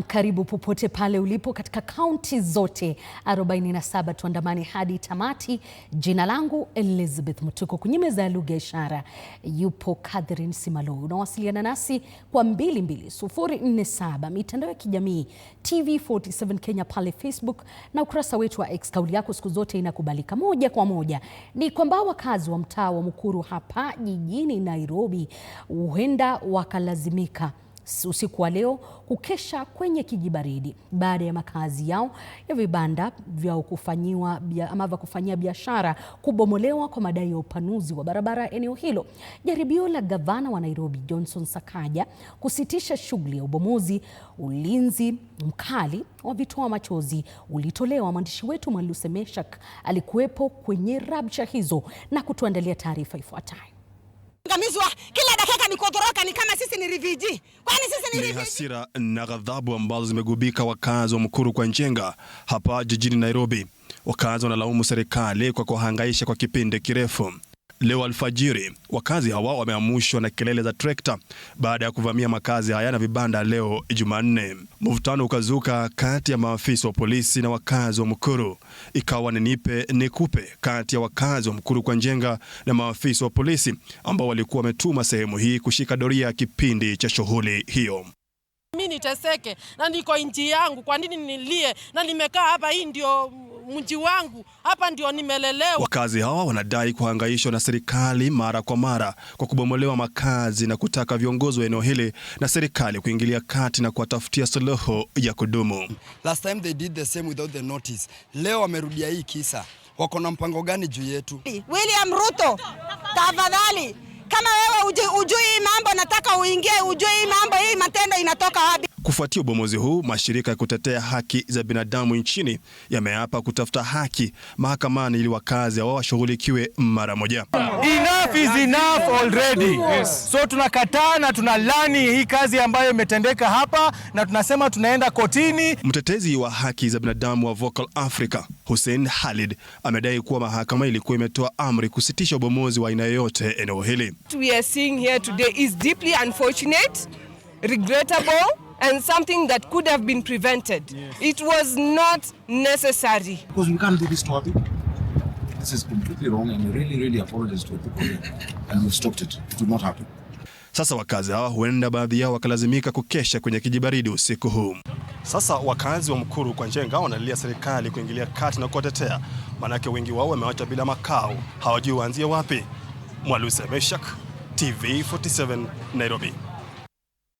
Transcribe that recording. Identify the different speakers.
Speaker 1: Karibu popote pale ulipo katika kaunti zote 47, tuandamani hadi tamati. Jina langu Elizabeth Mutuko, kwenye meza ya lugha ishara yupo Catherine Simalo. Unawasiliana nasi kwa 22047, mitandao ya kijamii TV47 Kenya pale Facebook na ukurasa wetu wa X. Kauli yako siku zote inakubalika. Moja kwa moja ni kwamba wakazi wa mtaa wa Mukuru hapa jijini Nairobi huenda wakalazimika usiku wa leo kukesha kwenye kijibaridi baada ya makazi yao ya vibanda vya kufanyia biashara kubomolewa kwa madai ya upanuzi wa barabara eneo hilo. Jaribio la gavana wa Nairobi Johnson Sakaja kusitisha shughuli ya ubomozi, ulinzi mkali wa vitoa machozi ulitolewa. Mwandishi wetu Mwaluse Meshak alikuwepo kwenye rabsha hizo na kutuandalia taarifa ifuatayo.
Speaker 2: Kila dakika ni kutoroka, ni kama sisi ni refugee. Kwani sisi ni refugee? Ni
Speaker 3: hasira na ghadhabu ambazo zimegubika wakazi wa Mukuru kwa Njenga hapa jijini Nairobi. Wakazi wanalaumu serikali kwa kuhangaisha kwa kipindi kirefu. Leo alfajiri, wakazi hawa wameamushwa na kelele za trekta baada ya kuvamia makazi haya na vibanda leo Jumanne. Mvutano ukazuka kati ya maafisa wa polisi na wakazi wa Mukuru. Ikawa ni nipe nikupe kati ya wakazi wa Mukuru kwa Njenga na maafisa wa polisi ambao walikuwa wametuma sehemu hii kushika doria kipindi cha shughuli hiyo.
Speaker 4: Mimi niteseke na niko nchi yangu, kwa nini nilie? Na nimekaa hapa, hii ndio mji wangu, hapa ndio nimelelewa.
Speaker 3: Wakazi hawa wanadai kuhangaishwa na serikali mara kwa mara kwa kubomolewa makazi na kutaka viongozi wa eneo hili na serikali kuingilia kati na kuwatafutia suluhu ya kudumu.
Speaker 5: Last time they did the same without the notice. Leo wamerudia hii kisa. Wako na mpango gani juu yetu?
Speaker 2: William Ruto, tafadhali, kama wewe ujui mambo, nataka uingie ujui mambo, hii matendo inatoka wapi?
Speaker 3: Kufuatia ubomozi huu, mashirika ya kutetea haki za binadamu nchini yameapa kutafuta haki mahakamani ili wakazi hao washughulikiwe mara moja.
Speaker 6: Enough is enough already. Yes. So tunakataa na tunalani hii kazi ambayo imetendeka hapa na tunasema tunaenda kotini.
Speaker 3: Mtetezi wa haki za binadamu wa Vocal Africa, Hussein Khalid, amedai kuwa mahakama ilikuwa imetoa amri kusitisha ubomozi wa aina yoyote eneo hili.
Speaker 7: What we are seeing here today is deeply unfortunate, regrettable, and something that could have been prevented. Yes. It was not necessary.
Speaker 8: Because we can't do this to our people. This is completely wrong, and we really apologize to the people, and we stopped it. It will not happen.
Speaker 3: Sasa wakazi hawa huenda baadhi yao wakalazimika kukesha kwenye kijibaridi usiku huu. Sasa wakazi wa Mukuru kwa Njenga wanalilia serikali kuingilia kati na kuwatetea, manake wengi wao wamewacha bila makao, hawajui waanzie wapi. Mwaluse Meshak, TV47, Nairobi.